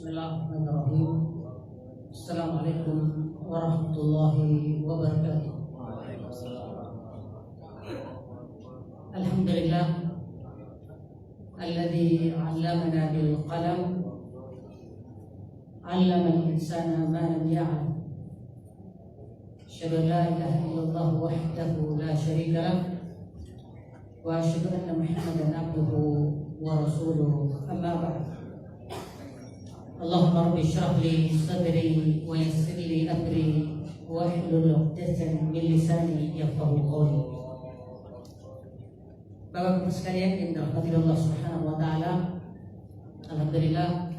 Bismillahirrahmanirrahim. Assalamualaikum warahmatullahi wabarakatuh. Alhamdulillah alladzi 'allamana bil qalam 'allama al-insana ma lam ya'lam. Asyhadu an la ilaha illallah wahdahu la syarika lah wa asyhadu anna Muhammadan abduhu wa rasuluhu. Amma ba'd. Allahumma rabbi shrah li sadri wa yassir li amri wa hlul 'uqdatam min lisani yafqahu qawli. Bapak-bapak sekalian yang dirahmati Allah Subhanahu wa taala, alhamdulillah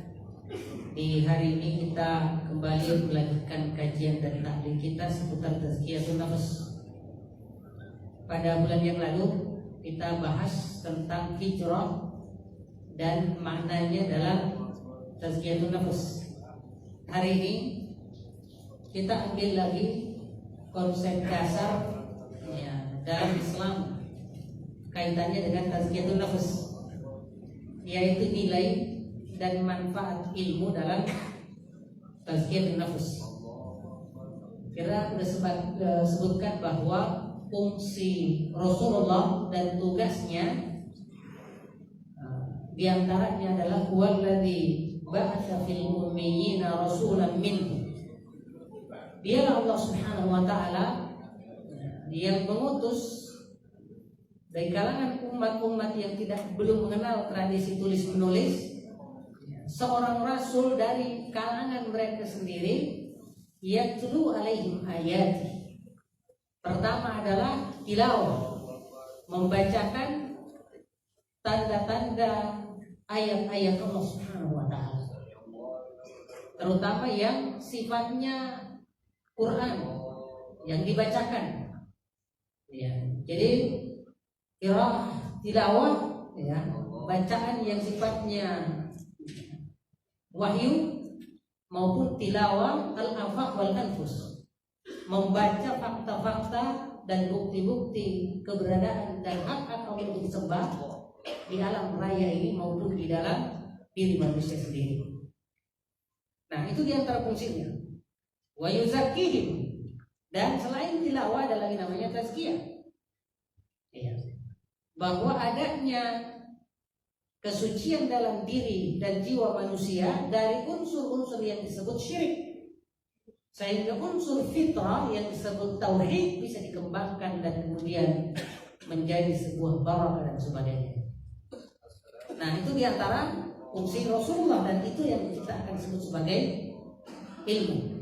di hari ini kita kembali melanjutkan kajian dan tahliq kita seputar tazkiyatun nafs. Pada bulan yang lalu kita bahas tentang hijrah dan maknanya dalam tazkiyatun nafs. Hari ini kita ambil lagi konsep dasar dalam Islam kaitannya dengan tazkiyatun nafs, yaitu nilai dan manfaat ilmu dalam tazkiyatun nafs. Kita sudah sebutkan bahwa fungsi Rasulullah dan tugasnya diantaranya adalah huwallazi ba'atsa fil ummiyina rasulan minhum. Dialah Allah Subhanahu wa taala yang mengutus dari kalangan umat-umat yang belum mengenal tradisi tulis menulis seorang rasul dari kalangan mereka sendiri, yatlu alaihim ayati. Pertama adalah tilawah, membacakan tanda-tanda ayat-ayat Allah Subhanahu wa taala, terutama yang sifatnya Quran yang dibacakan. Ya, jadi qiraah tilawah, ya, bacaan yang sifatnya wahyu maupun tilawah al-afaq wal anfus, membaca fakta-fakta dan bukti-bukti keberadaan dan hak-hak Allah untuk disembah di alam raya ini maupun di dalam diri manusia sendiri. Nah, itu diantara fungsinya. Wa yuzakkihim, dan selain tilawah ada lagi namanya tazkiyah. Ya. Bahwa adanya kesucian dalam diri dan jiwa manusia dari unsur-unsur yang disebut syirik, sehingga unsur fitrah yang disebut tauhid bisa dikembangkan dan kemudian menjadi sebuah barakah dan sebagainya. Nah, itu diantara fungsi Rasulullah dan itu yang kita akan sebut sebagai ilmu.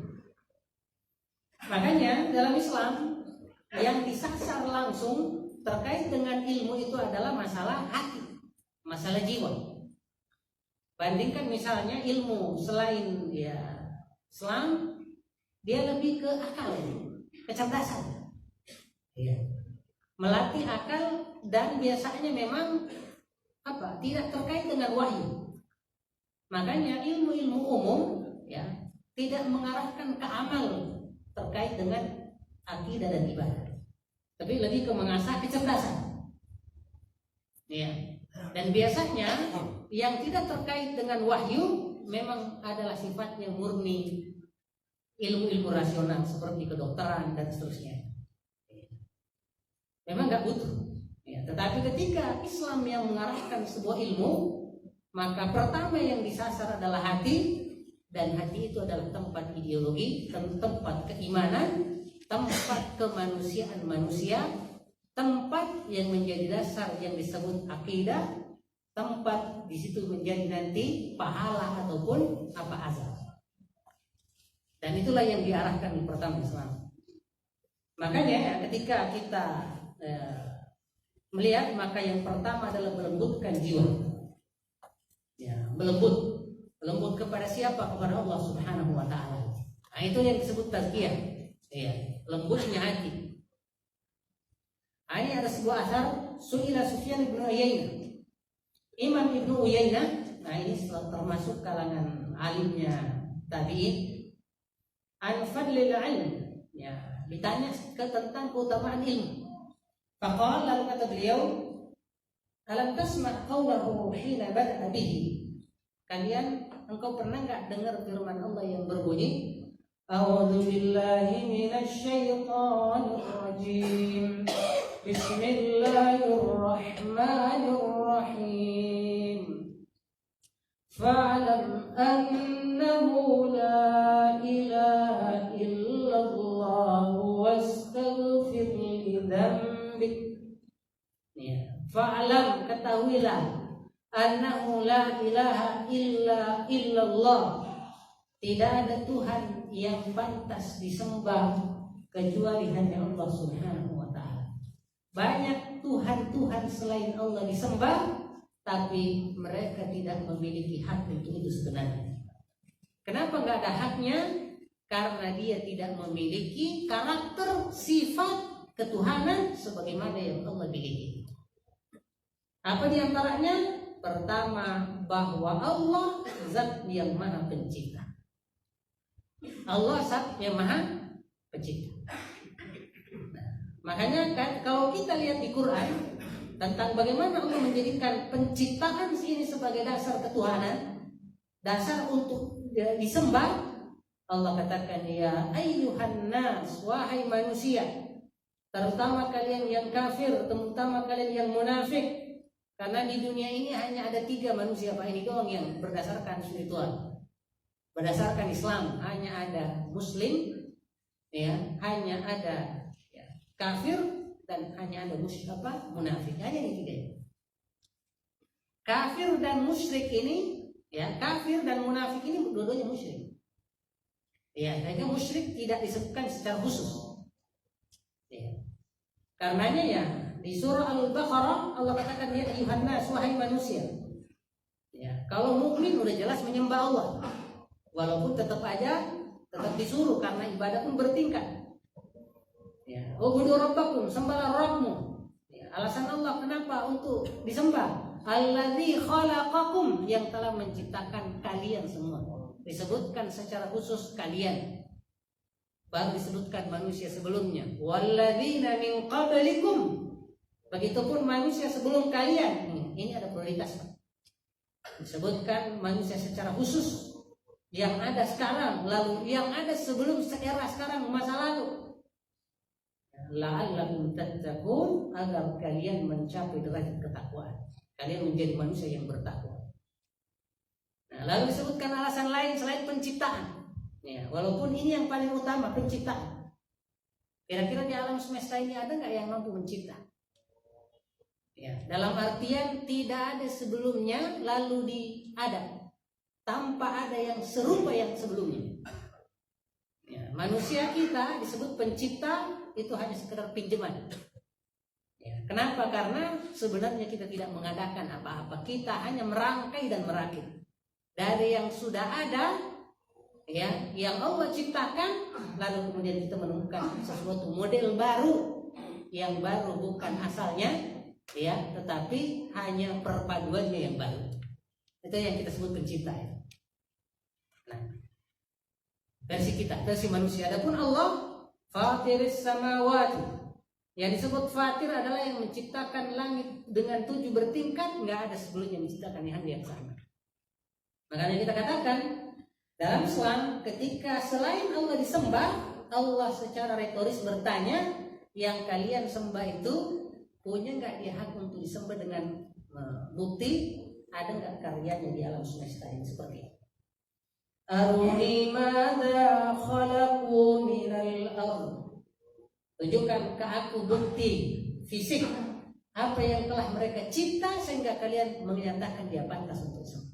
Makanya dalam Islam yang disasar langsung terkait dengan ilmu itu adalah masalah hati, masalah jiwa. Bandingkan misalnya ilmu selain Islam, dia lebih ke akal, kecerdasan, melatih akal, dan biasanya memang tidak terkait dengan wahyu. Makanya ilmu-ilmu umum tidak mengarahkan ke amal terkait dengan akidah dan ibadah, tapi lebih ke mengasah kecerdasan. Dan biasanya yang tidak terkait dengan wahyu memang adalah sifatnya murni ilmu-ilmu rasional seperti kedokteran dan seterusnya. Memang nggak butuh. Tetapi ketika Islam yang mengarahkan sebuah ilmu, maka pertama yang disasar adalah hati, dan hati itu adalah tempat ideologi, tempat keimanan, tempat kemanusiaan manusia, tempat yang menjadi dasar yang disebut akidah, tempat di situ menjadi nanti pahala ataupun azab. Dan itulah yang diarahkan pertama Islam. Makanya ketika kita melihat, maka yang pertama adalah melembutkan jiwa. Melembut kepada siapa? Kepada Allah Subhanahu wa taala. Nah, itu yang disebut tazkiyah. Lembutnya hati. Ini ada sebuah asar, Su'ila Sufyan ibn Uyainah. Imam Ibnu Uyainah, nah ini termasuk kalangan alimnya tabi'in, an fadlil ilm, ditanya tentang keutamaan ilmu. Faqala, lalu kata beliau, alam tasma' qawlahu hina bada'a bihi. Kalian engkau pernah nggak dengar firman Allah yang berbunyi A'udzu billahi minasy syaithanir rajim. Bismillahirrahmanirrahim. Fa'lam annahu la ilaha illallah wastaghfir li dzambik. Ya, fa'lam, ketahuilah, annahu la ilaha illallah, tidak ada Tuhan yang pantas disembah kecuali hanya Allah Subhanahu wa taala. Banyak tuhan-tuhan selain Allah disembah, tapi mereka tidak memiliki hak untuk itu sebenarnya. Kenapa nggak ada haknya? Karena dia tidak memiliki karakter sifat ketuhanan sebagaimana yang Allah miliki. Apa diantaranya? Pertama, bahwa Allah zat yang maha pencipta. Allah zat yang maha pencipta. Nah, makanya kan kalau kita lihat di Quran tentang bagaimana Allah menjadikan penciptaan ini sebagai dasar ketuhanan, dasar untuk disembah, Allah katakan ya ayyuhan nas, wahai manusia, terutama kalian yang kafir, terutama kalian yang munafik. Karena di dunia ini hanya ada 3 manusia Pak ini doang yang berdasarkan spiritual, berdasarkan Islam. Hanya ada Muslim, ya, hanya ada kafir, dan hanya ada munafik. Hanya ini 3. Kafir dan musyrik ini, ya, kafir dan munafik ini dua-duanya musyrik. Ya, sehingga musyrik tidak disebutkan secara khusus. Ya. Karenanya ya di surah Al-Baqarah Allah katakan ya ayyuhan nas, wahai manusia. Ya, kalau mukmin udah jelas menyembah Allah. Walaupun tetap disuruh karena ibadah pun bertingkat. Ya, ubudu rabbakum, sembahlah Rabbmu. Ya, alasan Allah kenapa untuk disembah? Alladzi khalaqakum, yang telah menciptakan kalian semua. Disebutkan secara khusus kalian. Baru disebutkan manusia sebelumnya. Walladzina min qablikum. Begitupun manusia sebelum kalian. Ini ada prioritas. Disebutkan manusia secara khusus. Yang ada sekarang, lalu yang ada sebelum era sekarang, masa lalu. La'allakum tattaqun, agar kalian mencapai derajat ketakwaan. Kalian menjadi manusia yang bertakwa. Nah, lalu disebutkan alasan lain selain penciptaan. Ya, walaupun ini yang paling utama, penciptaan. Kira-kira di alam semesta ini ada nggak yang mampu mencipta? Ya, dalam artian tidak ada sebelumnya lalu ada, tanpa ada yang serupa yang sebelumnya. Ya, manusia kita disebut pencipta itu hanya sekedar pinjaman. Ya, kenapa? Karena sebenarnya kita tidak mengadakan apa-apa. Kita hanya merangkai dan merakit dari yang sudah ada, ya, yang Allah ciptakan, lalu kemudian kita menemukan sesuatu model baru, yang baru bukan asalnya, ya, tetapi hanya perpaduannya yang baru. Itu yang kita sebut pencipta. Ya. Nah, versi kita, versi manusia. Adapun Allah, Fatiris samawati. Yang disebut Fatir adalah yang menciptakan langit dengan 7 bertingkat, nggak ada sebelumnya menciptakan yang sama. Makanya kita katakan dalam Islam, ketika selain Allah disembah, Allah secara retoris bertanya, yang kalian sembah itu punya nggak dia hak untuk disembah dengan bukti? Ada nggak karyanya di alam semesta ini seperti itu? Aruni madza khalaqu minal ardh. Tunjukkan ke aku bukti fisik apa yang telah mereka cipta sehingga kalian menyatakan dia pantas untuk disembah.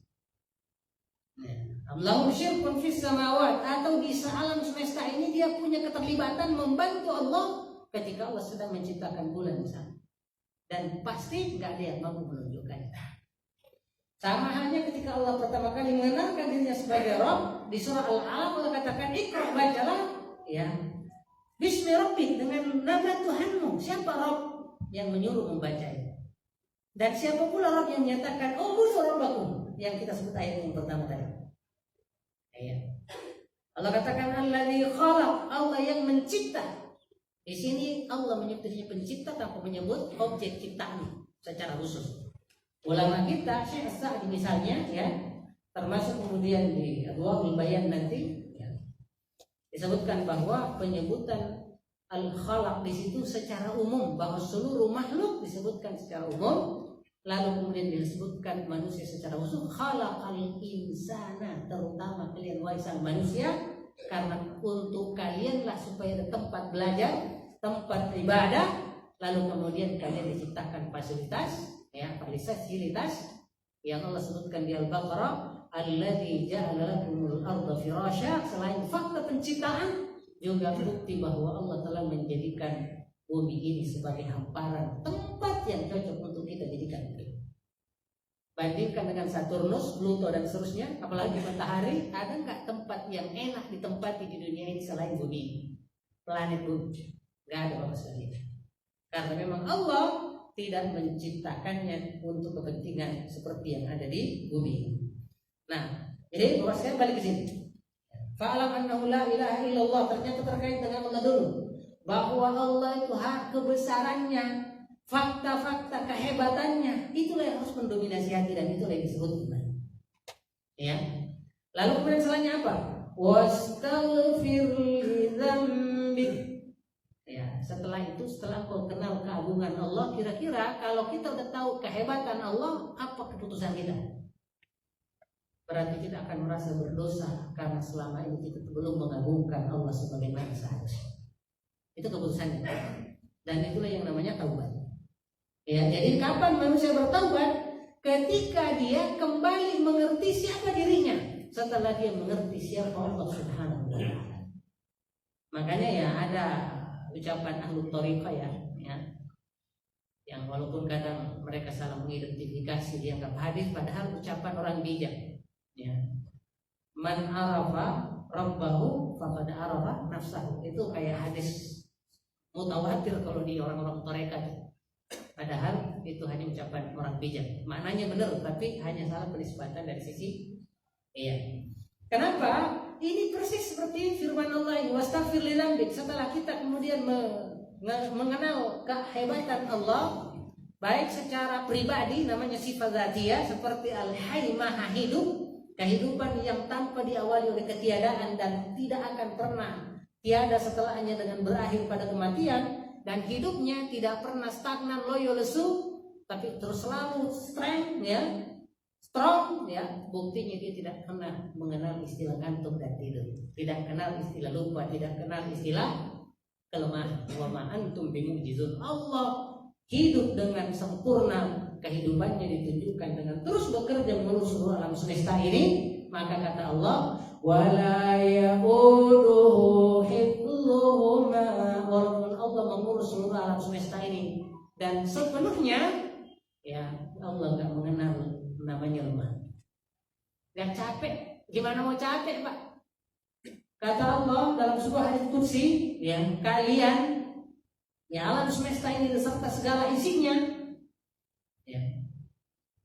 Allahu syirkun fis samawat, atau di alam semesta ini dia punya keterlibatan membantu Allah ketika Allah sedang menciptakan bulan misalnya. Dan pasti nggak ada yang mampu menunjukkannya. Sama halnya ketika Allah pertama kali mengenalkan dirinya sebagai Rabb di surah Al-Alaq, Allah katakan Iqra, bacalah, ya, Bismi Rabbik, dengan nama Tuhanmu. Siapa Rabb yang menyuruh membacanya? Dan siapa pula Rabb yang menyatakan ubudu rabbakum, yang kita sebut ayat yang pertama tadi. Ya. Allah katakan alladzi khalaq, Allah yang mencipta. Di sini Allah menyebut dirinya pencipta tanpa menyebut objek ciptaan secara khusus. Ulama kita Syekh Sa'di misalnya, ya, Termasuk kemudian di Adwaul Bayan nanti ya, disebutkan bahwa penyebutan al-khalaq di situ secara umum, bahwa seluruh makhluk disebutkan secara umum, lalu kemudian disebutkan manusia secara khusus, khalaqal insana, terutama kalian wahai sang manusia, karena untuk kalianlah supaya ada tempat belajar, tempat ibadah, lalu kemudian kalian diciptakan fasilitas, ya, fasilitas yang Allah sebutkan di Al-Baqarah, alladzi ja'ala lakumul arda firasya. Selain fakta penciptaan, juga bukti bahwa Allah telah menjadikan bumi ini sebagai hamparan, tempat yang cocok untuk kita jadikan. Bandingkan dengan Saturnus, Pluto dan seterusnya, apalagi matahari, ada nggak tempat yang enak ditempati di dunia ini selain bumi, planet bumi? Nggak ada sama sekali. Karena memang Allah tidak menciptakannya untuk kepentingan seperti yang ada di bumi. Nah, jadi Bapak sekalian balik ke sini. Fa'alam annahu la ilaha illallah, ternyata terkait dengan Allah dulu, bahwa Allah itu hak kebesarannya, fakta-fakta kehebatannya, itulah yang harus mendominasi hati, dan itulah yang disebut iman. Ya. Lalu kemudian selanjutnya apa? Wastaghfir li dzambik. Ya, setelah itu, setelah kau kenal keagungan Allah, kira-kira kalau kita udah tahu kehebatan Allah, apa keputusan kita? Berarti kita akan merasa berdosa karena selama ini kita belum mengagungkan Allah sebagaimana seharusnya. Itu keputusannya. Dan itulah yang namanya taubat. Ya, jadi kapan manusia bertaubat? Ketika dia kembali mengerti siapa dirinya, setelah dia mengerti siapa Allah Subhanahu wa taala. Makanya ya ada ucapan ahlu thariqah ya, yang walaupun kadang mereka salah mengidentifikasi dianggap hadis, padahal ucapan orang bijak. Ya. Man arafa rabbahu faqad arafa nafsahu. Itu kayak hadis mutawatir kalau di orang-orang tarekat. Padahal itu hanya ucapan orang bijak. Maknanya benar, tapi hanya salah penisbatan dari sisi iya. Kenapa? Ini persis seperti firman Allah, wastaghfir li dzambik. Setelah kita kemudian mengenal kehebatan Allah, baik secara pribadi namanya sifat dzatiyah seperti al-hayy maha hidup, kehidupan yang tanpa diawali oleh ketiadaan dan tidak akan pernah tiada setelahnya dengan berakhir pada kematian, dan hidupnya tidak pernah stagnan, loyo, lesu, tapi terus selalu strong, ya. Buktinya dia tidak pernah mengenal istilah ngantuk dan tidur, tidak kenal istilah lupa, tidak kenal istilah kelemahan. Wa ma antum bimu'jizun. Allah hidup dengan sempurna, kehidupannya ditunjukkan dengan terus bekerja mengurus seluruh alam semesta ini. Maka kata Allah, wala ya'uduhu hifdhuhuma, walaupun Allah mengurus seluruh alam semesta ini dan sepenuhnya, ya Allah nggak mengenal namanya lemah, nggak capek. Gimana mau capek, Pak? Kata Allah dalam sebuah hadits qudsi, ya, kalian, ya, alam semesta ini beserta segala isinya, ya,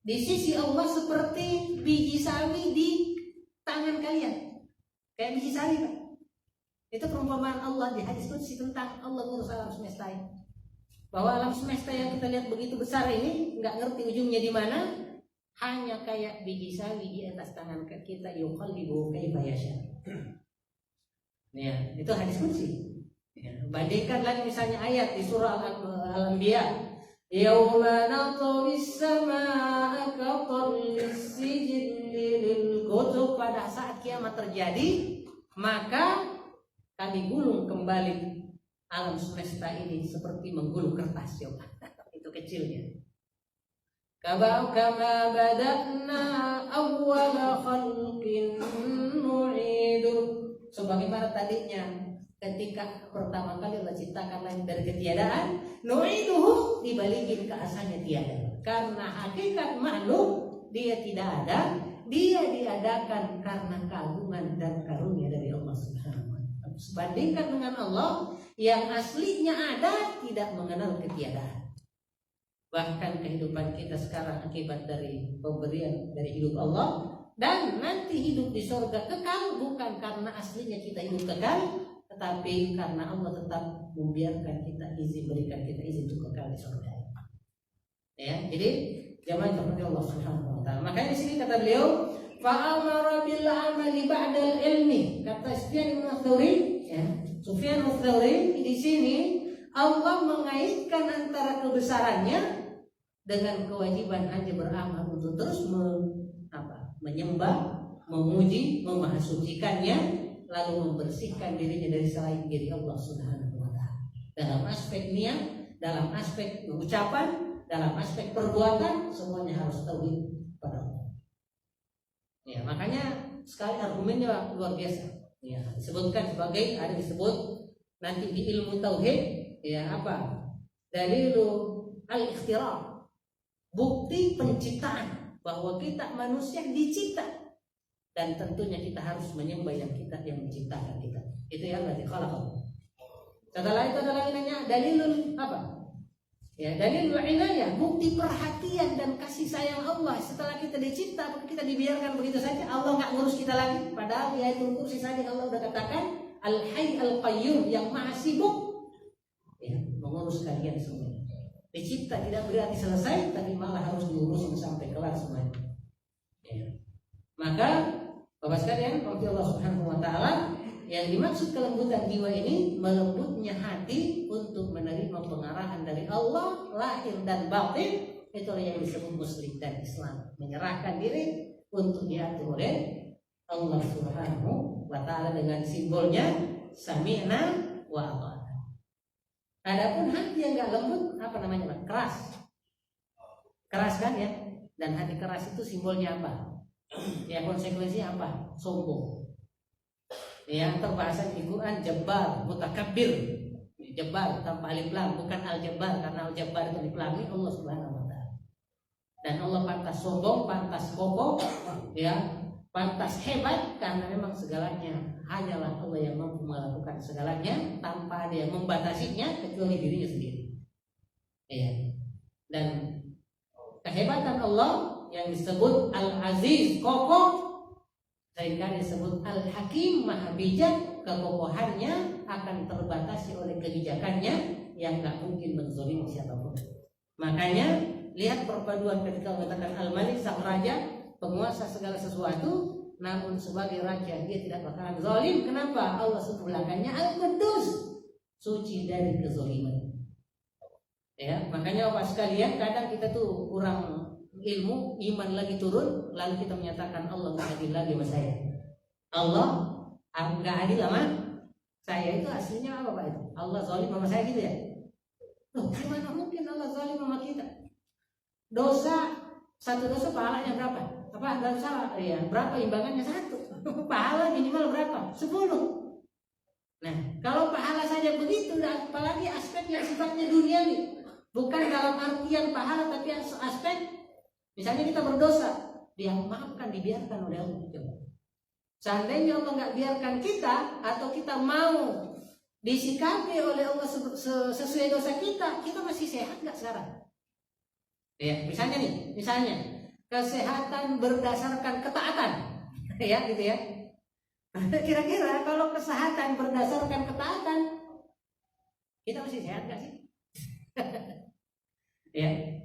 di sisi Allah seperti biji sawi di tangan kalian, kayak biji sawi, Pak. Itu perumpamaan Allah di hadits qudsi tentang Allah ngurus alam semesta ini. Bahwa alam semesta yang kita lihat begitu besar ini, nggak ngerti ujungnya di mana, hanya kayak biji sawi di atas tangan kita, yuqallibu kaifa yasha. Ya, itu hadits qudsi. Ya, bandingkan lagi misalnya ayat di surah Al-Anbiya, yauma natawis samaa katallis sijilli lil kutub. Pada saat kiamat terjadi, maka kami gulung kembali alam semesta ini seperti menggulung kertas. Itu kecilnya. Kama bada'na awwala khalqin nu'idu. Sebagaimana tadinya ketika pertama kali Allah ciptakan langit dari ketiadaan, nu'iduhu, dibalikin ke asalnya tiada. Karena hakikat makhluk dia tidak ada, dia diadakan karena keagungan dan karunia dari Allah Subhanahu wa taala. Bandingkan dengan Allah yang aslinya ada, tidak mengenal ketiadaan. Bahkan kehidupan kita sekarang akibat dari pemberian dari hidup Allah, dan nanti hidup di surga kekal bukan karena aslinya kita hidup kekal, tetapi karena Allah tetap membiarkan kita izin, berikan kita izin untuk kekal di surga. Ya, jadi jamaah seperti Allah Subhanahu wa taala. Makanya di sini kata beliau, fa'amara bil amali ba'dal ilmi. Kata Sufyan Ats-Tsauri, ya. Sufyan Ats-Tsauri di sini Allah mengaitkan antara kebesarannya dengan kewajiban hanya beramal untuk terus menyembah, memuji, memahasucikannya, lalu membersihkan dirinya dari selain diri Allah Subhanahu wa taala. Dalam aspek niat, dalam aspek ucapan, dalam aspek perbuatan, semuanya harus tauhid pada Allah. Ya, makanya sekali argumennya luar biasa. Ya, disebutkan sebagai ada disebut nanti di ilmu tauhid, ya apa? Dalilul al-ikhtira', bukti penciptaan bahwa kita manusia dicipta dan tentunya kita harus menyembah yang menciptakan kita. Itu yang berarti khalaqah. Setelah itu ada lagi nanya dalilul apa? Ya, dalilul inayah, bukti perhatian dan kasih sayang Allah. Setelah kita dicipta, kita dibiarkan begitu saja. Allah nggak ngurus kita lagi. Padahal di ayatul kursi saja Allah udah katakan Al-Hayy Al-Qayyum, yang maha sibuk, ya, mengurus kalian semua. Dicipta tidak berarti selesai, tapi malah harus diurus sampai kelar semuanya. Ya. Maka Bapak sekalian, Allah Subhanahu wa taala, yang dimaksud kelembutan jiwa ini melembutnya hati untuk menerima pengarahan dari Allah lahir dan batin. Itulah yang disebut muslim dan Islam, menyerahkan diri untuk diatur oleh Allah Subhanahu wa taala dengan simbolnya sami'na wa ata'na. Adapun hati yang enggak lembut, apa namanya, Pak? Keras. Keras kan ya? Dan hati keras itu simbolnya apa? Ya, konsekuensinya apa? Sombong. Ya, atau bahasa di Quran jabbar, mutakabbir. Jabbar tanpa alif lam, bukan al-jabbar, karena al-jabbar itu dipelami Allah Subhanahu wa taala. Dan Allah pantas sombong, pantas kokoh, ya, pantas hebat, karena memang segalanya hanyalah Allah yang mampu melakukan segalanya tanpa ada yang membatasinya kecuali dirinya sendiri. Ya. Dan kehebatan Allah yang disebut Al-Aziz, kokoh, sehingga disebut Al-Hakim, maha bijak, kekokohannya akan terbatasi oleh kebijakannya yang gak mungkin menzalimi siapapun. Makanya lihat perpaduan ketika mengatakan Al-Malik, sang raja, penguasa segala sesuatu, namun sebagai raja dia tidak bakalan zalim. Kenapa? Allah sebelahkannya Al-Quddus, suci dari kezaliman. Ya, makanya Bapak sekalian, kadang kita tuh kurang ilmu, iman lagi turun, lalu kita menyatakan Allah nggak adil lagi sama saya. Allah nggak adil sama saya. Itu aslinya apa Pak itu? Allah zalim sama saya gitu ya? Loh, gimana mungkin Allah zalim sama kita? Satu dosa pahalanya berapa? Apa nggak salah? Ya, berapa imbangannya? 1. Pahala minimal berapa? 10. Nah, kalau pahala saja begitu, apalagi aspek yang sifatnya duniawi, bukan dalam artian pahala, tapi aspek misalnya kita berdosa, dia maafkan, dibiarkan oleh Allah. Seandainya Allah nggak biarkan kita, atau kita mau disikapi oleh Allah sesuai dosa kita masih sehat nggak sekarang? Ya, misalnya kesehatan berdasarkan ketaatan, ya gitu ya. Kira-kira kalau kesehatan berdasarkan ketaatan, kita masih sehat nggak sih? Ya.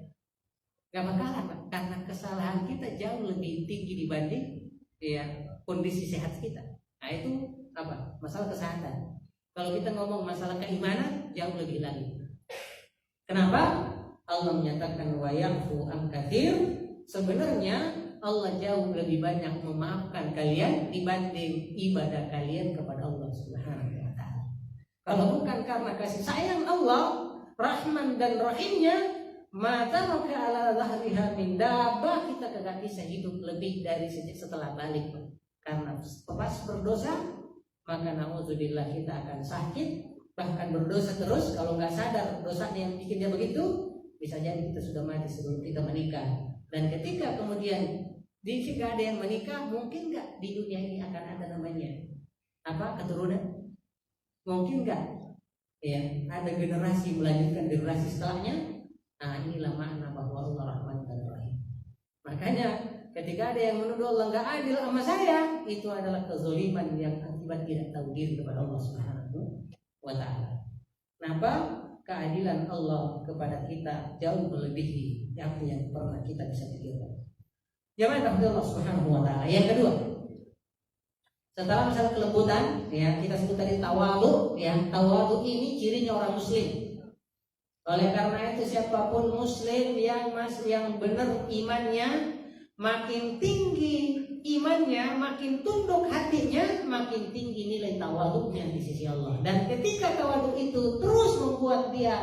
Gak bakalan Pak, karena kesalahan kita jauh lebih tinggi dibanding ya kondisi sehat kita. Nah itu apa? Masalah kesehatan. Kalau kita ngomong masalah keimanan, jauh lebih lagi. Kenapa? Allah menyatakan wa yaghfu an katsir. Sebenarnya Allah jauh lebih banyak memaafkan kalian dibanding ibadah kalian kepada Allah Subhanahu wa taala. Kalau bukan karena kasih sayang Allah, Rahman dan Rahimnya, maka ala zahriha min dabbah, kita kagak bisa hidup lebih dari setelah balik. Karena pas berdosa, maka naudzubillah kita akan sakit, bahkan berdosa terus. Kalau nggak sadar dosanya yang bikin dia begitu, bisa jadi kita sudah mati sebelum kita menikah. Dan ketika kemudian jika ada yang menikah, mungkin nggak di dunia ini akan ada namanya apa, keturunan? Mungkin nggak? Ya, ada generasi melanjutkan generasi setelahnya. Nah, inilah makna bahwa Allah Rahman dan Rahim. Makanya ketika ada yang menuduh Allah nggak adil sama saya, itu adalah kezaliman yang akibat tidak tahu diri kepada Allah Subhanahu wa taala. Kenapa? Keadilan Allah kepada kita jauh melebihi apa yang pernah kita bisa pikirkan. Jamaah rahmatullah Allah Subhanahu wa taala. Yang kedua, setelah masalah kelembutan, ya kita sebut tadi tawadhu, ya tawadhu ini cirinya orang muslim. Oleh karena itu siapapun muslim yang benar imannya, makin tinggi imannya, makin tunduk hatinya, makin tinggi nilai tawadhunya di sisi Allah. Dan ketika tawadhu itu terus membuat dia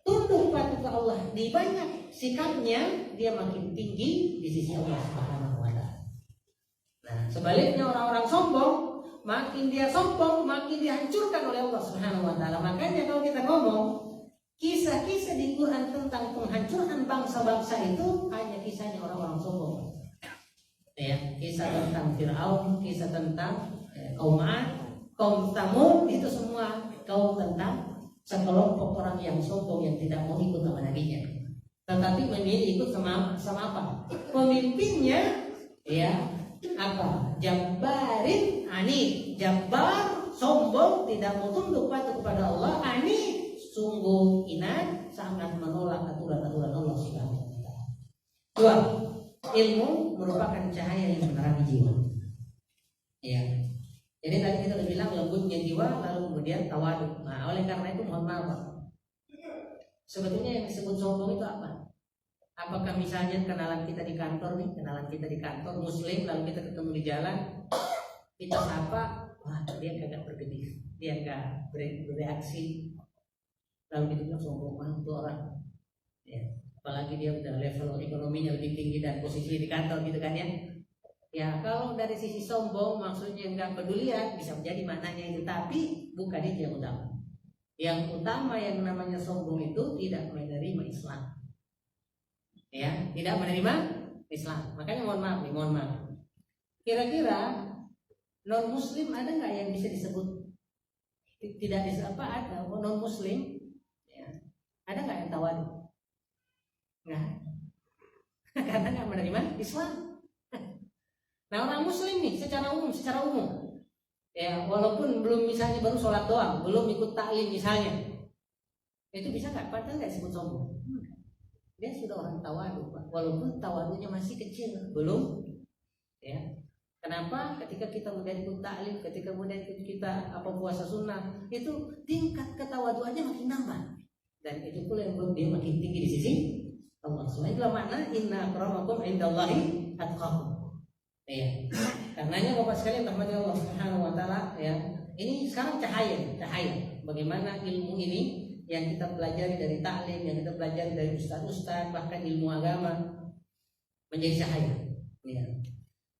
tunduk patuh ke Allah di banyak sikapnya, dia makin tinggi di sisi Allah Subhanahu wa taala. Nah, sebaliknya orang-orang sombong, makin dia sombong, makin dihancurkan oleh Allah Subhanahu wa taala. Makanya kalau kita ngomong kisah-kisah di Quran tentang penghancuran bangsa-bangsa itu hanya kisahnya orang-orang sombong. Ya, kisah tentang Fir'aun, kisah tentang kaum Ad, kaum Tsamud, itu semua kaum tentang sekelompok orang yang sombong yang tidak mau ikut sama nabinya. Tetapi memilih ikut sama apa? Pemimpinnya ya apa? Jabbarin anid. Jabbar, sombong, tidak mau tunduk patuh kepada Allah. Anid, sungguh inat, sangat menolak aturan-aturan Allah Subhanahu wa taala. Dua, ilmu merupakan cahaya yang menerangi jiwa. Ya. Jadi tadi kita sudah bilang lembutnya jiwa, lalu kemudian tawadhu. Nah, oleh karena itu mohon maaf, sebetulnya yang disebut sombong itu apa? Apakah misalnya kenalan kita di kantor muslim, lalu kita ketemu di jalan, kita sapa, wah dia kagak berkedip, dia kagak bereaksi, lalu kita bilang sombong banget tuh orang. Ya. Apalagi dia udah level ekonominya lebih tinggi dan posisi di kantor gitu kan ya. Ya kalau dari sisi sombong maksudnya nggak pedulian bisa menjadi maknanya itu, tapi bukan itu yang utama. Yang utama yang namanya sombong itu tidak menerima Islam. Ya, tidak menerima Islam. Makanya mohon maaf. Kira-kira non muslim ada nggak yang bisa disebut tidak disapa ada non muslim? Ya. Ada nggak yang tawadhu? Nggak. Karena nggak menerima Islam. Nah orang muslim nih secara umum ya walaupun belum misalnya baru sholat doang, belum ikut taklim misalnya, itu bisa nggak? Padahal nggak disebut sombong. Dia sudah orang tawadhu, walaupun tawadhunya masih kecil, belum ya. Kenapa? Ketika kita kemudian ikut taklim, ketika kemudian kita puasa sunnah, itu tingkat ketawadhuannya makin nambah, dan itu pula yang membuat dia makin tinggi di sisi Allah. Itulah makna inna akramakum indallahi atqakum. Ya, karenanya Bapak sekalian rahmati Allah Subhanahu wa taala ya. Ini sekarang cahaya. Bagaimana ilmu ini yang kita pelajari dari taklim, yang kita pelajari dari ustaz-ustaz, bahkan ilmu agama menjadi cahaya. Ya.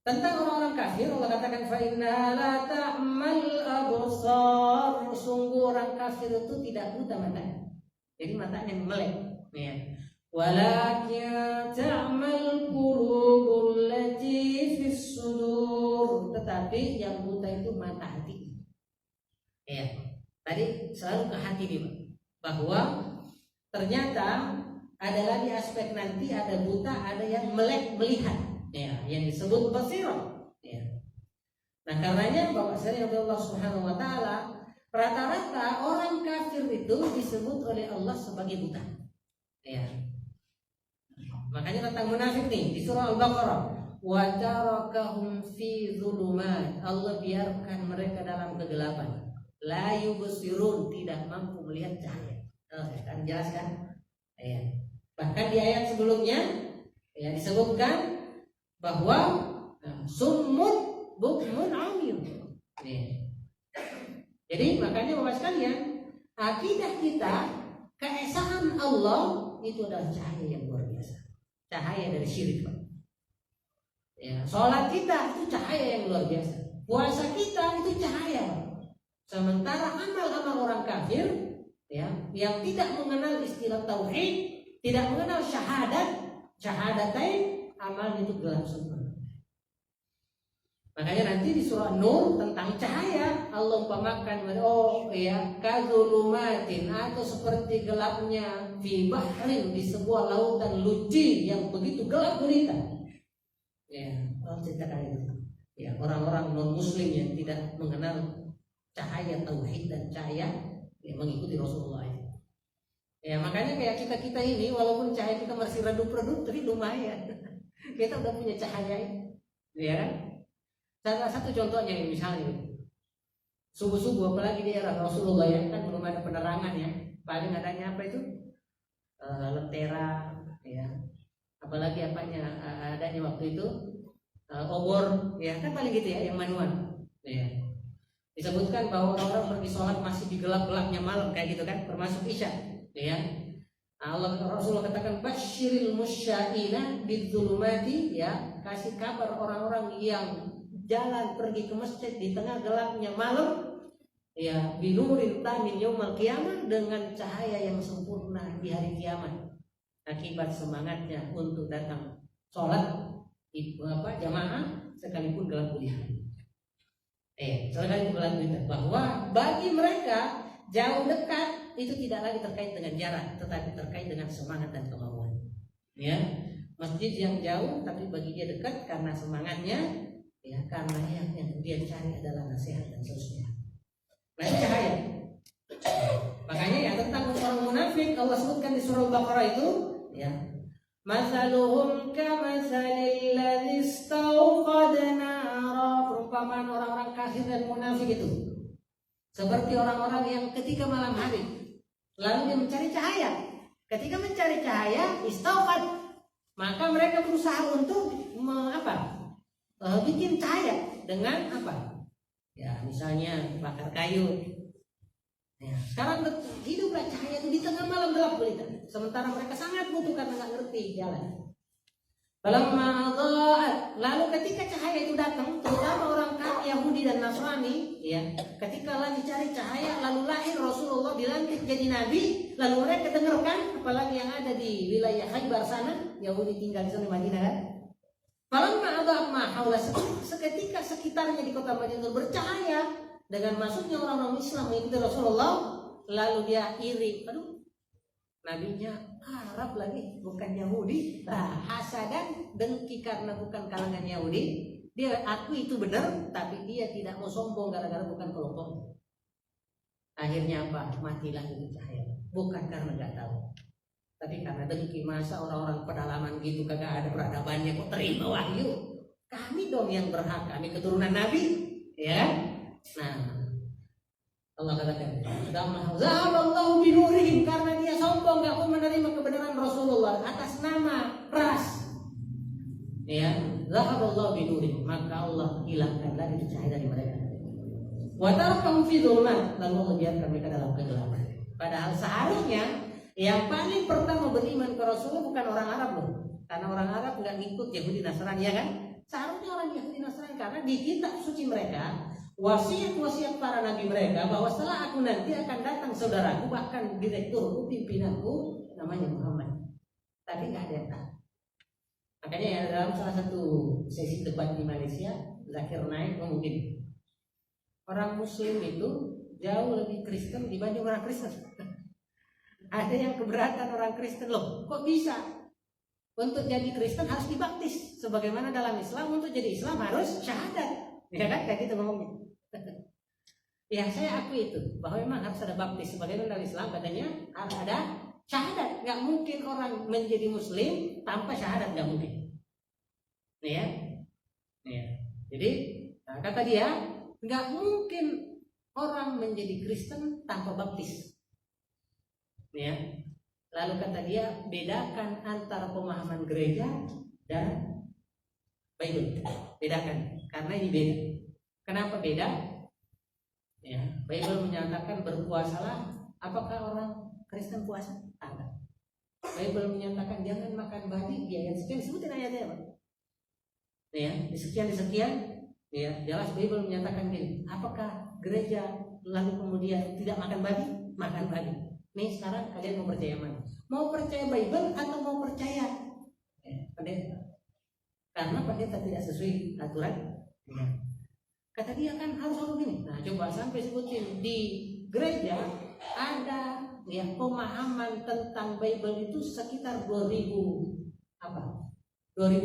Tentang orang-orang kafir Allah katakan fa inna la ta'mal absar. Sungguh orang kafir itu tidak buta matanya. Jadi matanya melek. Ya. Walakin ta'mal qulubul lati fis sudur. Tetapi yang buta itu mata hati. Ya. Tadi selalu ke hati nih, bahwa ternyata ada lagi aspek nanti, ada buta, ada yang melek melihat. Ya, yang disebut basirah. Ya. Nah, karenanya Bapak sekalian Allah Subhanahu wa taala, rata-rata orang kafir itu disebut oleh Allah sebagai buta. Ya. Makanya tentang munafik nih di surah Al-Baqarah, wa tarakahum fi dzulumat. Allah biarkan mereka dalam kegelapan. La yubsirun, tidak mampu melihat cahaya. Kan jelas kan? Ya. Bahkan di ayat sebelumnya ya disebutkan bahwa summun bukmun amyun. Ya. Jadi makanya Bapak sekalian, akidah kita keesaan Allah itu adalah cahaya yang luar biasa. Cahaya dari syirik, Pak. Ya, sholat kita itu cahaya yang luar biasa. Puasa kita itu cahaya. Sementara amal-amal orang kafir ya, yang tidak mengenal istilah tauhid, tidak mengenal syahadatain, amal itu gelap semua. Makanya nanti di surah Nur tentang cahaya Allah umpamakan kadzulumatin, atau seperti gelapnya fi bahrin, di sebuah lautan luci yang begitu gelap gulita. Ya, Allah ceritakan itu. Ya, orang-orang non muslim yang tidak mengenal cahaya tauhid dan cahaya yang mengikuti Rasulullah. Ya, makanya kayak kita ini walaupun cahaya kita masih redup-redup tapi lumayan. Kita udah punya cahaya, ya kan? Salah satu contohnya misalnya subuh-subuh, apalagi di era Rasulullah ya kan belum ada penerangan ya, paling adanya apa itu lentera, ya. Apalagi apanya adanya waktu itu obor, ya kan paling gitu ya, yang manual, ya. Disebutkan bahwa orang pergi sholat masih di gelap-gelapnya malam kayak gitu kan, termasuk isya, ya. Allah Rasulullah katakan basyiril musyaina bidzulumati, ya, kasih kabar orang-orang yang jalan pergi ke masjid di tengah gelapnya malam, ya, binurin tamin yaumil qiyamah, dengan cahaya yang sempurna di hari kiamat, akibat semangatnya untuk datang sholat jamaah sekalipun gelap gulita. Sekalipun gelap gulita, bahwa bagi mereka jauh dekat itu tidak lagi terkait dengan jarak, tetapi terkait dengan semangat dan kemauan. Ya, masjid yang jauh tapi bagi dia dekat karena semangatnya, ya, karena yang dia cari adalah nasihat dan seterusnya. Nah, itu cahaya. Makanya ya tentang orang munafik Allah sebutkan di surah Al-Baqarah itu, ya, masaluhum kamatsalil ladzi istauqada nara, perumpamaan orang-orang kafir dan munafik itu seperti orang-orang yang ketika malam hari lalu dia mencari cahaya. Ketika mencari cahaya, istauqad, maka mereka berusaha untuk bikin cahaya dengan apa? Ya, misalnya bakar kayu. Ya, sekarang hiduplah cahaya itu di tengah malam gelap gulita. Sementara mereka sangat butuh karena nggak ngerti jalan. Lalu ketika cahaya itu datang, terutama orang Yahudi dan Nasrani, ya, ketika lagi cari cahaya, lalu lahir Rasulullah dilantik jadi nabi, lalu mereka dengarkan, apalagi yang ada di wilayah Khaybar sana, Yahudi tinggal di sana Madinah kan. Seketika sekitarnya di kota Madinah bercahaya dengan masuknya orang-orang Islam mengikuti Rasulullah, lalu dia iri, aduh, nabinya Arab lagi, bukan Yahudi. Hasadan, dengki karena bukan kalangan Yahudi. Dia aku itu benar, tapi dia tidak mau sombong gara-gara bukan kelompoknya. Akhirnya apa? Matilah itu cahaya. Bukan karena nggak tahu, tapi karena dengki. Masa orang-orang pedalaman gitu kagak ada peradabannya kok terima wahyu? Kami dong yang berhak, kami keturunan Nabi, ya. Nah, Allah katakan, "Zahaballahu binurihim," karena dia sombong enggak mau menerima kebenaran Rasulullah atas nama ras. Ya, zahaballahu binurihim, maka Allah hilangkan lagi cahaya dari mereka. Wa tarakahum fi dhulumat, lalu Allah biarkan mereka dalam kegelapan. Padahal seharusnya yang paling pertama beriman ke Rasulullah bukan orang Arab loh. Karena orang Arab enggak ngikut Yahudi Nasrani, ya kan? Seharusnya orang Yahudi Nasrani, karena di kitab suci mereka wasiat-wasiat para nabi mereka bahwa setelah aku nanti akan datang saudaraku, bahkan direkturku, pimpinanku, namanya Muhammad. Tapi nggak ada yang tahu. Makanya ya, dalam salah satu sesi debat di Malaysia, Zakir Naik ngomong gini, orang Muslim itu jauh lebih Kristen dibanding orang Kristen. Ada yang keberatan orang Kristen, loh kok bisa? Untuk jadi Kristen harus dibaptis, sebagaimana dalam Islam untuk jadi Islam harus syahadat, ya kan? Kayak gitu ngomongnya. Ya, saya akui itu bahwa memang harus ada baptis, sebagaimana dalam Islam katanya harus ada syahadat. Nggak mungkin orang menjadi Muslim tanpa syahadat, nggak mungkin. Ya, jadi kata dia nggak mungkin orang menjadi Kristen tanpa baptis. Ya, lalu kata dia bedakan antara pemahaman gereja dan Bible, bedakan karena ini beda. Kenapa beda? Ya, Bible menyatakan berpuasalah. Apakah orang Kristen puasa? Tidak. Bible menyatakan jangan makan babi. Di ayat sekian sebutin ayatnya, Pak. Ya, di sekian, ya, jelas Bible menyatakan gini. Apakah gereja lalu kemudian tidak makan babi? Makan babi. Nih sekarang kalian mau percaya mana? Mau percaya Bible atau mau percaya pendeta? Karena pendeta tidak sesuai aturan. Ya. Kata dia kan harus begini. Nah, coba sampai sebutin di gereja ada ya pemahaman tentang Bible itu sekitar 2000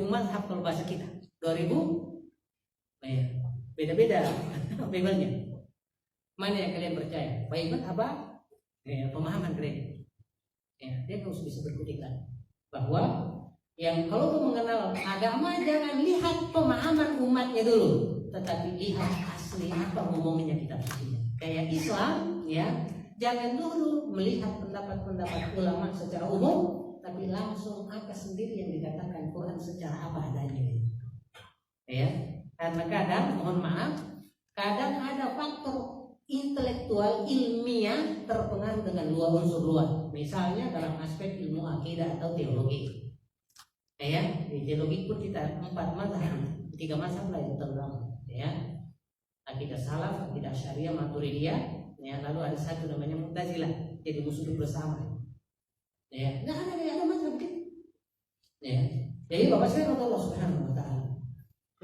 mazhab kalau bahasa kita. 2000 ya, beda-beda Bible-nya. Mana yang kalian percaya? Bible apa? Ya, pemahaman gereja. Ya, dia harus bisa berkutik bahwa Yang kalau mau mengenal agama jangan lihat pemahaman umatnya dulu, tetapi lihat asli apa ngomongnya kitab suci. Kayak Islam ya, jangan dulu melihat pendapat-pendapat ulama secara umum, tapi langsung apa sendiri yang dikatakan Quran secara apa adanya. Ya, karena kadang mohon maaf, kadang ada faktor intelektual ilmiah terpengaruh dengan dua unsur luar. Misalnya dalam aspek ilmu akidah atau teologi. Ya, di teologi pun kita 4 mazhab, 3 mazhab lah itu terutama. Ya, akidah salaf, akidah syariah, maturidiyah. Ya, lalu ada satu namanya Mu'tazilah, jadi musuh bersama. Ya, nggak ada mazhab gitu. Ya, jadi bapak saya kata Allah Subhanahu Wa Taala.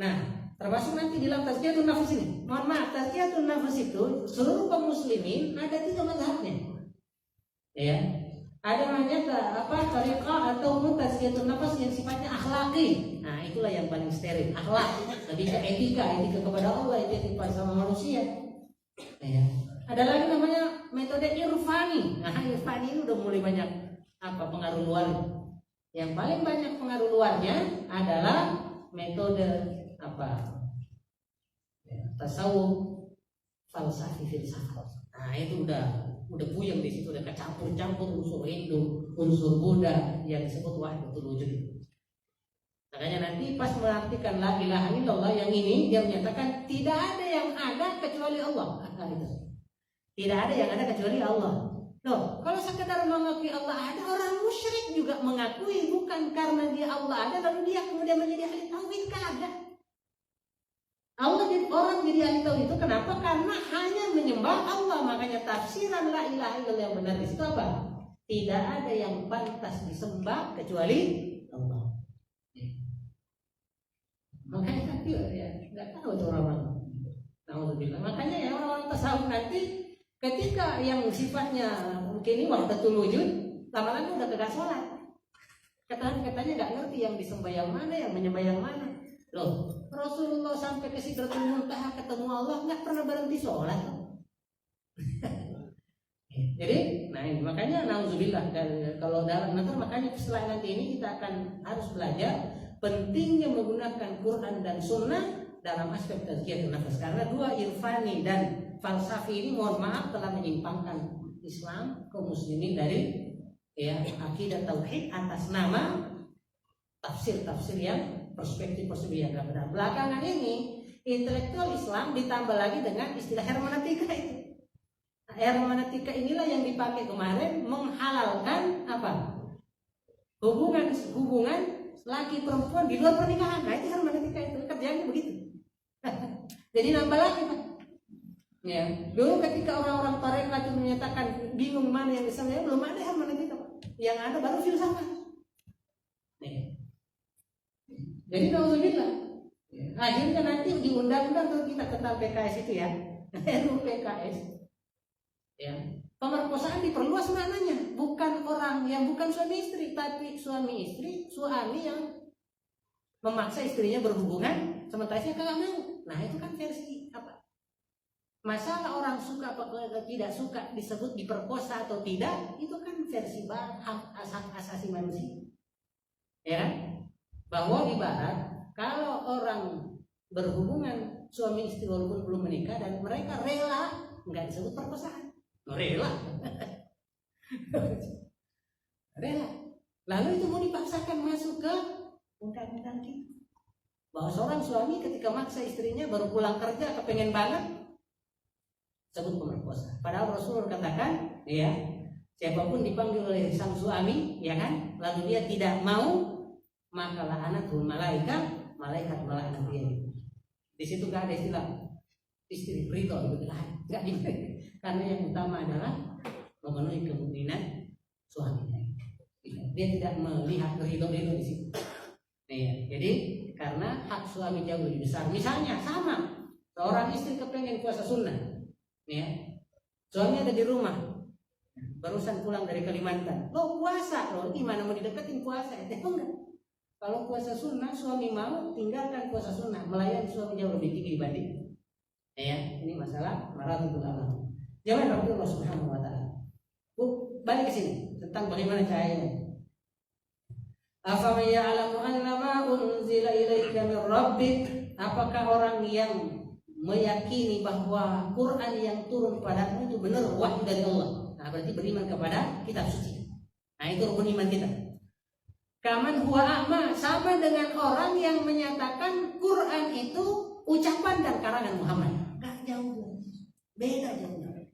Nah, termasuk nanti di dalam tazkiyatun nafs ini. Mohon maaf, tazkiyatun nafs itu seluruh kaum muslimin ada 3 mazhabnya. Ya, ada namanya tariqah atau tazkiyatun nafs yang sifatnya akhlaki. Nah, itulah yang paling steril, akhlak, lebih ke etika kepada Allah, etika sama manusia. Ya. Ada lagi namanya metode irfani. Nah, irfani ini udah mulai banyak pengaruh luar. Yang paling banyak pengaruh luarnya adalah metode tasawuf, falsafi, filsafat. Nah, itu udah buyang di situ, udah kecampur-campur unsur Hindu, unsur Buddha yang disebut wahdatul wujud. Makanya nanti pas mengartikan la ilaha illallah yang ini dia menyatakan tidak ada yang ada kecuali Allah. Tidak ada yang ada kecuali Allah. Loh, kalau sekedar mengakui Allah ada, orang musyrik juga mengakui, bukan karena dia Allah ada lalu dia kemudian menjadi ahli tauhid, kagak. Allah jadi orang jadi ahli tauhid itu kenapa? Karena hanya menyembah Allah. Makanya tafsiran la ilaha illallah yang benar itu apa? Tidak ada yang pantas disembah kecuali Allah. Makanya nanti ya nggak tahu itu orang. Makanya ya orang-orang tasawuf nanti ketika yang sifatnya mungkin ini wahdatul wujud, lama-lama udah kagak sholat. Katanya nggak ngerti yang disembah yang mana, yang menyembah yang mana. Loh, Rasulullah sampai ke Sidratul Muntaha ketemu Allah nggak pernah berhenti sholat. Jadi, nah ini makanya nauzubillah, kalau dalam nanti makanya setelah nanti ini kita akan harus belajar pentingnya menggunakan Quran dan Sunnah dalam aspek tazkiyatun nafs, karena dua irfani dan falsafi ini mohon maaf telah menyimpangkan Islam kaum muslimin dari akidah tauhid atas nama tafsir-tafsir yang perspektif yang tidak benar. Belakangan ini intelektual Islam ditambah lagi dengan istilah hermeneutika itu. Nah, hermeneutika inilah yang dipakai kemarin menghalalkan hubungan laki perempuan di luar pernikahan. Nah, itu hermeneutika itu kerjanya begitu. Jadi nambah lagi Pak. Ya, dulu ketika orang-orang tarekat itu menyatakan bingung mana yang disana, belum ada hermeneutika Pak. Yang ada baru filsafat. Jadi nauzubillah. Akhirnya nanti di undang-undang kalau kita tentang PKS itu ya, RUU PKS. Ya, pemerkosaan diperluas maknanya, bukan orang yang bukan suami istri, tapi suami istri, suami yang memaksa istrinya berhubungan sementara dia kagak mau. Nah, itu kan versi apa? Masalah orang suka atau tidak suka disebut diperkosa atau tidak, itu kan versi hak asasi manusia. Ya kan? Bahwa ibarat kalau orang berhubungan suami istri walaupun belum menikah dan mereka rela, nggak disebut perkosaan. Rela. Rela. Lalu itu mau dipaksakan masuk ke undang-undang kita. Bahwa seorang suami ketika maksa istrinya baru pulang kerja kepengen banget, sebut pemerkosa. Padahal Rasulullah katakan, ya, siapapun dipanggil oleh sang suami, ya kan, lalu dia tidak mau, maka la'anatul malaikat melaknat dia. Di situ gak ada istilah istri ridho, nggak diberi. Karena yang utama adalah memenuhi kemungkinan suaminya. Dia tidak melihat ridho di situ. Ya, jadi karena hak suami jauh lebih besar. Misalnya sama, seorang istri kepengen puasa sunnah, ya, suami ada di rumah, barusan pulang dari Kalimantan, lo puasa, lo gimana mau dideketin puasa? Enggak. Kalau puasa sunnah, suami mau tinggalkan puasa sunnah, melayani suami jauh lebih tinggi dibanding. Ya, ini masalah maratibul alam. Jangan Allah Subhanahu Wa Taala. Balik ke sini tentang bagaimana cahayanya. Afaman ya'lamu annama unzila ilaika min rabbik, apakah orang yang meyakini bahwa Quran yang turun padamu itu benar wahyu dari Allah. Nah, berarti beriman kepada kitab suci. Nah, itu rukun iman kita. Kaman huwa a'ma, sama dengan orang yang menyatakan Quran itu ucapan dan karangan Muhammad. Enggak jauh. Beda jauhnya.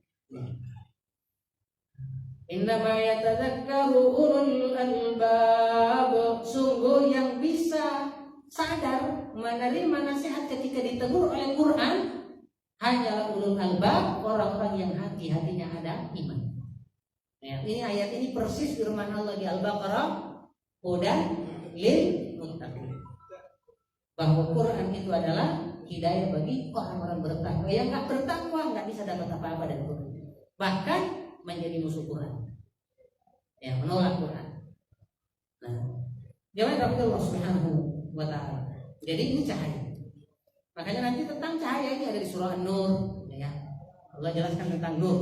Innama yatadzakkaru ulul albab, sungguh yang bisa sadar menerima nasihat ketika ditegur oleh Quran hanyalah ulul albab, orang-orang yang hati-hatinya ada iman. Ya, ini ayat ini persis firman Allah di Al-Baqarah, hudan lil muttaqin. Bahwa Quran itu adalah hidayah bagi orang-orang bertakwa. Yang enggak bertakwa enggak bisa dapat apa-apa dari Quran. Bahkan menjadi musuh Quran. Ya, menolak Quran. Nah, jangan takut Allah Subhanahu wa ta'ala. Jadi ini cahaya. Makanya nanti tentang cahaya ini ada di surah An-Nur, ya. Allah jelaskan tentang nur.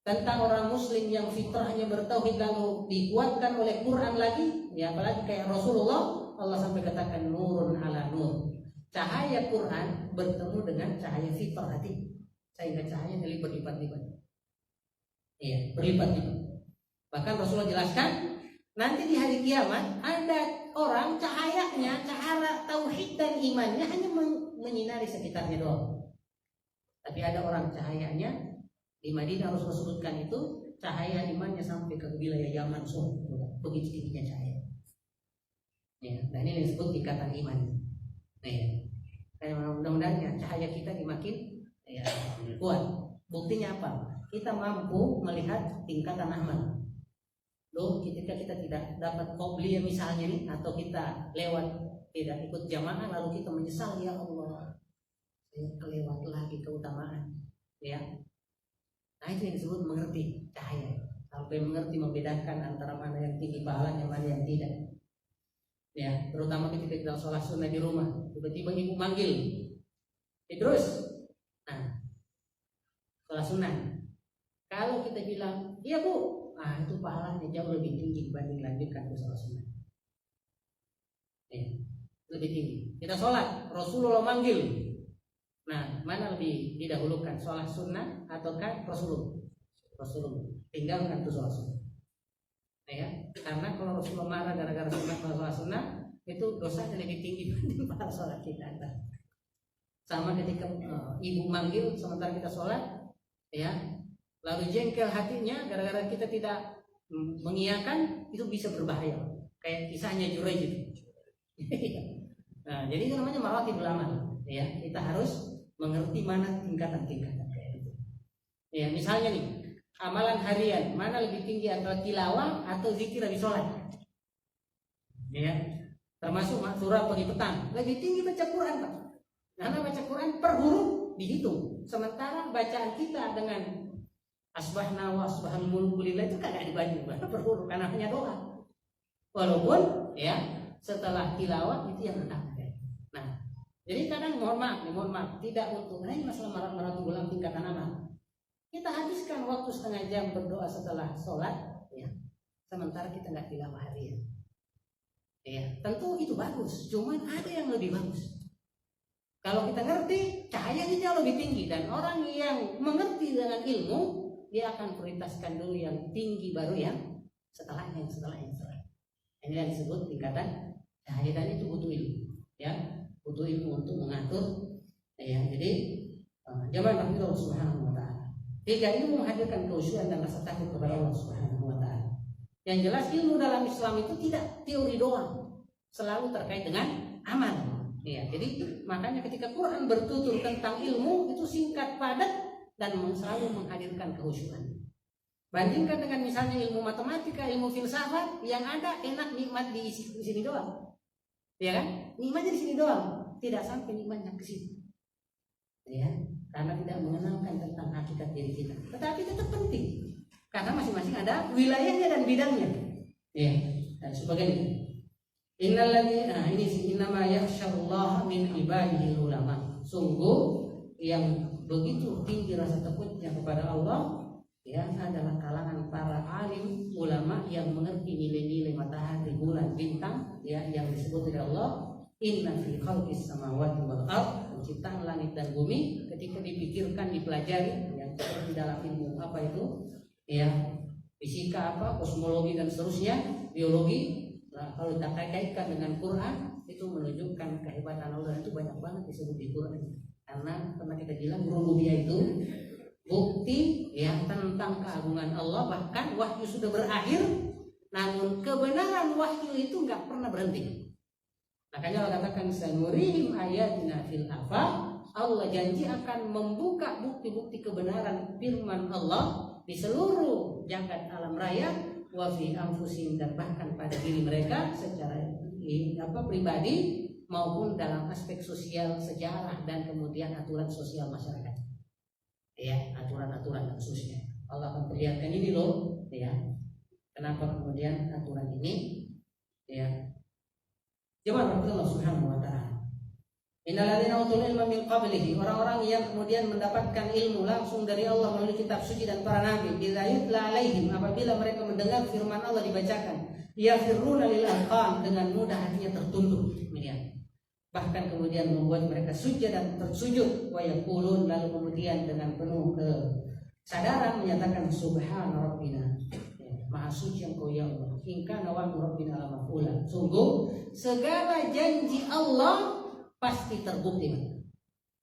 Tentang orang muslim yang fitrahnya bertauhid lalu dikuatkan oleh Quran lagi, ya apalagi kayak Rasulullah, Allah sampai katakan nurun ala nur. Cahaya Quran bertemu dengan cahaya fitrah hati, sehingga cahaya jadi berlipat-lipat. Iya, berlipat-lipat. Bahkan Rasulullah jelaskan nanti di hari kiamat ada orang cahayanya, cahaya tauhid dan imannya hanya menyinari sekitarnya doang. Tapi ada orang cahayanya di Madinah, Rasulullah sebutkan itu cahaya imannya sampai ke wilayah Yaman, begitu tingginya cahaya. Ya, dan ini disebut ikatan iman. Nah, ya. Kayak mudah-mudahan ya, cahaya kita dimakin ya, kuat. Buktinya apa? Kita mampu melihat tingkatan amal. Loh, ketika kita tidak dapat qobliyah misalnya nih, atau kita lewat tidak ikut jamaah lalu kita menyesal, ya Allah, saya kelewat lagi keutamaan, ya. Nah, itu yang disebut mengerti cahaya, sampai mengerti membedakan antara mana yang tinggi pahalanya, mana yang tidak. Ya, terutama ketika kita sholat sunnah di rumah, tiba-tiba ibu manggil, terus, nah, sholat sunnah. Kalau kita bilang, iya bu, nah itu pahalanya jauh lebih tinggi dibanding lanjutkan ke sholat sunnah. Ya, lebih tinggi. Kita sholat, Rasulullah manggil. Nah, mana lebih didahulukan, sholat sunnah ataukah Rasulullah? Rasulullah. Tinggalkan tuh sholat sunnah. Nah, ya, karena kalau Rasulullah marah gara-gara sholat sunnah, itu dosanya lebih tinggi dibanding pada sholat kita. Sama ketika ibu manggil sementara kita sholat, ya, lalu jengkel hatinya gara-gara kita tidak mengiyakan, itu bisa berbahaya. Kayak kisahnya Juraij itu. Nah, jadi itu namanya maratibul amal. Ya, kita harus mengerti mana tingkatan-tingkatan kayak itu. Ya, misalnya nih, amalan harian mana lebih tinggi antara tilawah atau zikir di sholat? Ya, termasuk surah pagi petang lebih tinggi baca Quran, Pak. Karena baca Quran per huruf dihitung. Sementara bacaan kita dengan asbahna wa asbahal mulku lillah itu kagak dibanding per huruf karena hanya doa. Walaupun ya setelah tilawah itu yang enak. Nah, jadi kadang mohon maaf, tidak untuk ini masalah maratibul amal tingkatan amal. Kita habiskan waktu setengah jam berdoa setelah sholat, ya. Sementara kita nggak tilawah harian. Ya, tentu itu bagus. Cuman ada yang lebih bagus. Kalau kita ngerti, cahayanya jauh lebih tinggi, dan orang yang mengerti dengan ilmu, dia akan prioritaskan dulu yang tinggi, baru yang setelahnya. Ini yang disebut tingkatan cahaya, dan itu butuh ilmu, ya, butuh ilmu untuk mengatur. Ya, jadi jamaah Allah Subhanahu wa ta'ala. Tiga ilmu menghadirkan kekhusyuan dan rasa takut kepada Allah Subhanahu wa ta'ala. Yang jelas ilmu dalam Islam itu tidak teori doang, selalu terkait dengan amal. Ya, jadi makanya ketika Quran bertutur tentang ilmu itu singkat, padat, dan selalu menghadirkan kekhusyuan. Bandingkan dengan misalnya ilmu matematika, ilmu filsafat, yang ada enak nikmat di sini doang, ya kan? Nikmatnya di sini doang, tidak sampai nikmatnya ke sini, ya, karena tidak mengenalkan tentang hakikat diri kita. Tetapi tetap penting, karena masing-masing ada wilayahnya dan bidangnya, ya, dan sebagainya. Innalladzina, ini innama yakhsyallaha min ibadihi ulama. Sungguh yang begitu tinggi rasa takutnya kepada Allah ya adalah kalangan para alim ulama yang mengerti nilai-nilai matahari, bulan, bintang, ya yang disebut oleh Allah inna fi khalqis samawati wal ardh, penciptaan langit dan bumi ketika dipikirkan, dipelajari, yang seperti dalam ilmu apa itu, ya fisika apa, kosmologi dan seterusnya, biologi. Nah, kalau kita kaitkan dengan Quran itu menunjukkan kehebatan Allah, itu banyak banget disebut di Quran. Karena kita bilang rububiyah itu bukti ya tentang keagungan Allah, bahkan wahyu sudah berakhir, namun kebenaran wahyu itu nggak pernah berhenti. Makanya Allah katakan sanurihim ayatina fil afaq, Allah janji akan membuka bukti-bukti kebenaran firman Allah di seluruh jagat alam raya, wa fi anfusihim, dan bahkan pada diri mereka secara pribadi maupun dalam aspek sosial, sejarah, dan kemudian aturan sosial masyarakat. Ya, aturan-aturan khususnya Allah akan perlihatkan ini loh, ya. Kenapa kemudian aturan ini, ya. Jemaah Allah Subhanahu wa taala. Innal ladzina utul ilma min qablihi, orang-orang yang kemudian mendapatkan ilmu langsung dari Allah melalui kitab suci dan para nabi, idza yutla alaihim, apabila mereka mendengar firman Allah dibacakan, yafirruna lil azqan, dengan mudah hatinya tertunduk, kemudian bahkan kemudian membuat mereka sujud dan tersujud, wa yaqulun, lalu kemudian dengan penuh kesadaran menyatakan subhana rabbina, maha suci engkau ya Allah, in kana wa'du rabbina la maf'ula, sungguh segala janji Allah pasti terbukti.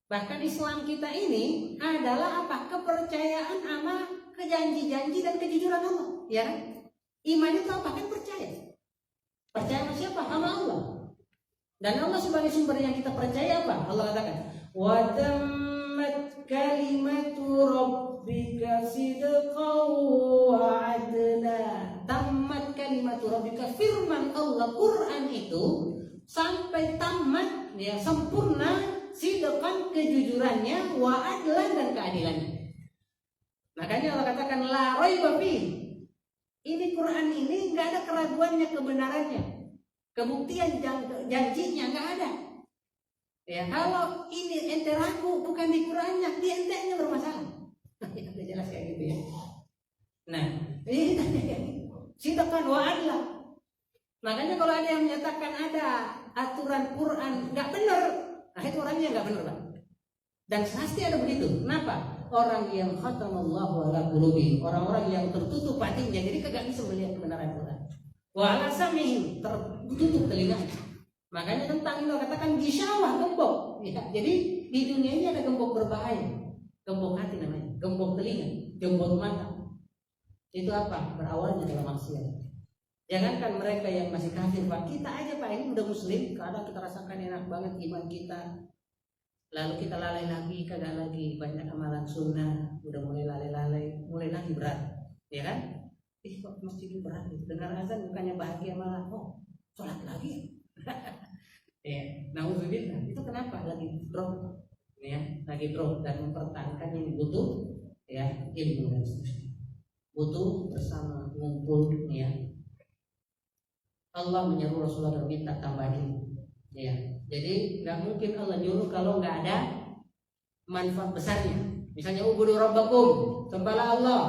Bahkan Islam kita ini adalah apa? Kepercayaan sama janji-janji dan kejujuran Allah, ya kan? Iman itu apa? Kan percaya. Percaya sama siapa? Sama Allah. Dan Allah sebagai sumber yang kita percaya apa? Allah katakan, wa tammat kalimatu rabbika sidqan wa adla. Tammat kalimatu rabbika, firman Allah Quran itu sampai tamat, ya sempurna, sidqan kejujurannya, wa adlan dan keadilannya. Makanya Allah katakan la raiba fi. Ini Quran ini enggak ada keraguannya, kebenarannya. Kebuktian janjinya nggak ada. Ya, kalau ini ente ragu bukan di Qurannya, di ente-nya bermasalah. Kita jelas kayak gitu ya. Nah, ini sidqan wa adla. Makanya kalau ada yang menyatakan ada aturan Quran nggak benar, nah itu orangnya nggak benar, Pak. Dan pasti ada begitu. Kenapa? Orang yang khatamallahu ala qulubihim, orang-orang yang tertutup hatinya, jadi kagak bisa melihat kebenaran Quran. Wa ala samihim, tertutup telinga. Makanya tentang itu katakan gisawah, gembok. Ya, jadi di dunia ini ada gembok berbahaya. Gembok hati namanya, gembok telinga, gembok mata. Itu apa? Berawalnya dalam maksiat. Jangankan mereka yang masih kafir, Pak, kita aja Pak ini udah muslim, kadang kita rasakan enak banget iman kita. Lalu kita lalai lagi, kagak lagi banyak amalan sunnah, udah mulai lalai-lalai, mulai lagi berat, ya kan? Kok masjid berat, dengar azan bukannya bahagia malah, oh sholat lagi. Ya, nauzubillah. Itu kenapa lagi drop, ya, lagi drop, dan mempertahankan ini butuh, ya, ilmu dan seterusnya. Butuh bersama ngumpul, ya. Allah menyeru Rasulullah minta tambahin, ya. Jadi nggak mungkin Allah nyuruh kalau nggak ada manfaat besarnya. Misalnya ubudu rabbakum, sembahlah Allah.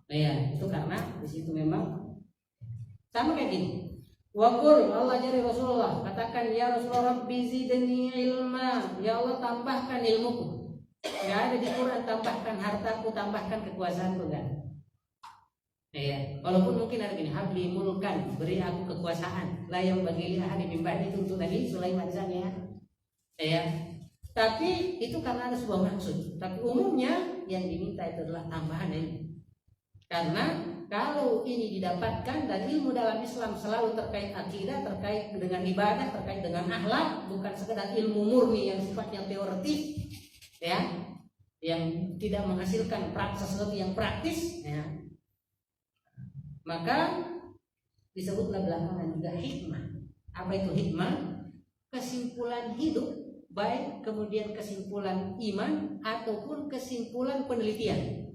Nah ya, itu karena di situ memang sama kayak gini. Waqul, Allah jadi Rasulullah, katakan ya Rasulullah Rabbi zidni ilma, ya Allah tambahkan ilmuku. Enggak ada di Quran tambahkan hartaku, tambahkan kekuasaanku, kan. Ya, walaupun mungkin ada gini, habli mulkan, beri aku kekuasaan. La yang bagi ahli min ba'di, itu untuk Nabi Sulaiman misalnya. Ya. Tapi itu karena ada sebuah maksud. Tapi umumnya yang diminta itu adalah tambahan ilmu. Karena kalau ini didapatkan, dan ilmu dalam Islam selalu terkait akidah, terkait dengan ibadah, terkait dengan akhlak, bukan sekedar ilmu murni yang sifatnya teoretik, ya, yang tidak menghasilkan sesuatu yang praktis, ya. Maka disebutlah belakangan juga hikmah. Apa itu hikmah? Kesimpulan hidup, baik kemudian kesimpulan iman ataupun kesimpulan penelitian.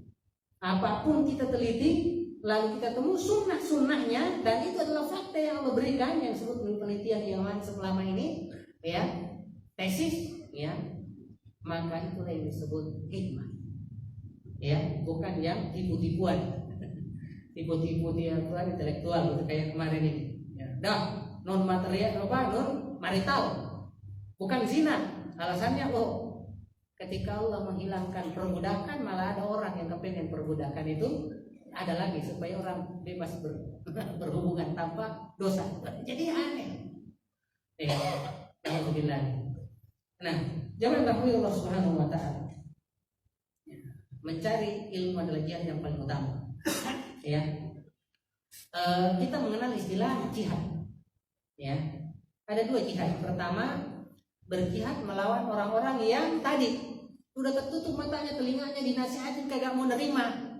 Apapun kita teliti, lalu kita temu sunnah-sunnahnya, dan itu adalah fakta yang Allah berikan, yang disebut penelitian yang lain selama ini, ya, tesis, ya, maka itulah yang disebut hikmah. ya, bukan yang tipu-tipuan, tipu-tipu dia Tuhan intelektual gitu kayak kemarin ini. Ya, dah non material apa non marital, bukan zina. Alasannya ketika Allah menghilangkan perbudakan, malah ada orang yang kepengen perbudakan itu ada lagi supaya orang bebas berhubungan tanpa dosa. Jadi aneh. Alhamdulillah. Nah, jangan dahulu Allah Subhanahu wa taala. Mencari ilmu adalah jihad yang paling utama. Ya. Kita mengenal istilah jihad. Ya. Ada dua jihad. Pertama, berjihad melawan orang-orang yang tadi udah tertutup matanya, telinganya, dinasihatin kagak mau nerima.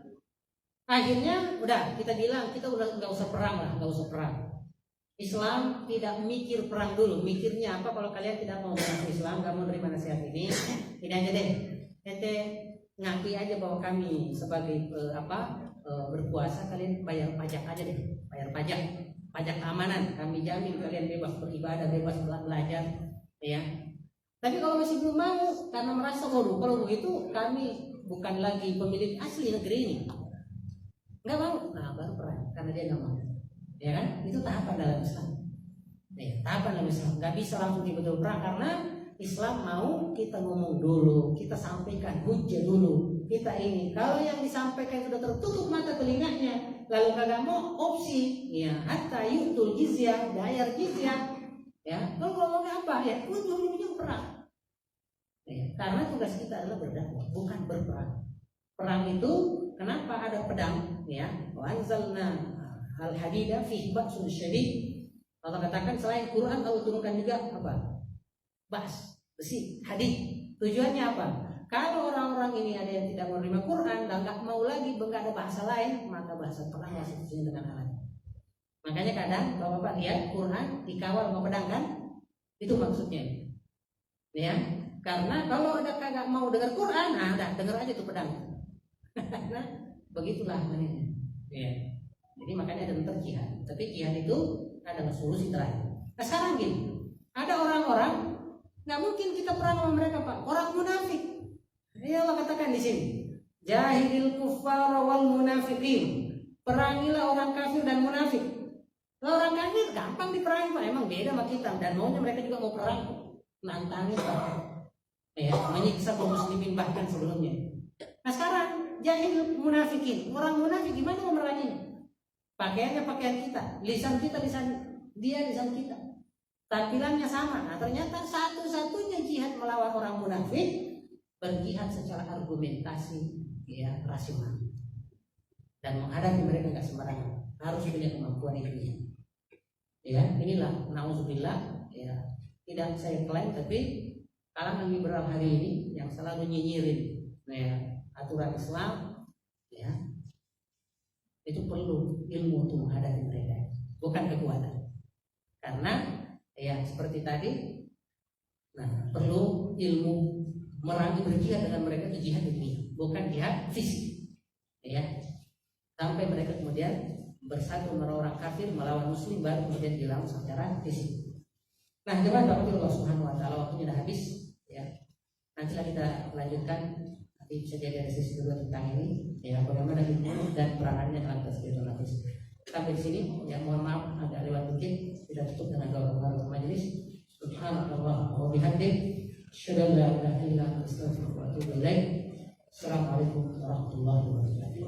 Akhirnya udah kita bilang kita udah nggak usah perang lah, nggak usah perang. Islam tidak mikir perang dulu, mikirnya apa kalau kalian tidak mau masuk Islam, nggak mau nerima nasihat ini aja deh, ente ngakui aja bahwa kami sebagai berpuasa, kalian bayar pajak aja deh, bayar pajak keamanan, kami jamin kalian bebas beribadah, bebas belajar, ya. Tapi kalau masih belum mau karena merasa kalau begitu kami bukan lagi pemilik asli negeri ini, nggak mau, nah baru perang karena dia nggak mau. Ya kan? Itu tahapan dalam Islam. Ya, tahapan dalam Islam. Gak bisa langsung tiba-tiba perang karena Islam mau kita ngomong dulu, kita sampaikan hujah dulu. Kita ini, kalau yang disampaikan sudah tertutup mata telinganya, lalu kagak mau opsi, ya hatta yu'tul jizyah, bayar jizyah. Ya, kalau ngomongnya apa? Ya, ujung-ujungnya perang. Ya, karena tugas kita adalah berdakwah, bukan berperang. Perang itu kenapa ada pedang? Ya, wa anzalna al-hadidah fi ba'sun syadid. Allah katakan selain Quran Allah turunkan juga apa? Besi, hadid. Tujuannya apa? Kalau orang-orang ini ada yang tidak menerima Quran dan nggak mau lagi, nggak ada bahasa lain, maka bahasa perang masih disini dengan alat. Makanya kadang Bapak lihat Quran dikawal sama pedang kan? Itu maksudnya. Ya, karena kalau ada kagak mau dengar Quran, nah udah dengar aja tuh pedang. Nah, begitulah maknanya. Ya. Jadi makanya ada tentang jihad. Tapi jihad itu adalah solusi terakhir. Nah sekarang gini, ada orang-orang nggak mungkin kita perang sama mereka Pak. Orang munafik. Ini Allah katakan di sini. Jahilil kuffar wal munafiqin. Perangilah orang kafir dan munafik. Nah, orang kafir gampang diperangi Pak. Emang beda sama kita. Dan maunya mereka juga mau perang. Nantangin Pak. Ya, menyiksa kaum muslimin bahkan sebelumnya. Nah sekarang jahil munafikin. Orang munafik gimana mau meranginya? Pakaiannya pakaian kita, lisan kita lisan kita, tampilannya sama. Nah ternyata satu-satunya jihad melawan orang munafik berjihad secara argumentasi, ya rasional, dan menghadapi mereka nggak sembarangan, harus punya kemampuan itu. Ya inilah nauzubillah, ya tidak saya klaim, tapi kalangan liberal hari ini yang selalu nyinyirin, ya aturan Islam, ya itu perlu ilmu untuk menghadapi mereka, bukan kekuatan. Karena ya seperti tadi, nah perlu ilmu merangi berjihad dengan mereka itu jihad ilmiah, bukan jihad fisik. Ya, sampai mereka kemudian bersatu melawan orang kafir, melawan muslim, baru kemudian dilawan secara fisik. Nah, jemaah Allah Subhanahu wa taala, waktunya sudah habis. Ya, nantilah kita lanjutkan. Nanti bisa jadi ada sesi kedua tentang ini, ya bagaimana ilmu dan peranannya dalam tasbihul nafis. Sampai di sini, ya mohon maaf agak lewat dikit, tidak tutup dengan doa majelis. Subhanallah wa bihamdihi, asyhadu an la ilaha illa anta, astaghfiruka wa atubu ilaik. Assalamualaikum warahmatullahi wabarakatuh.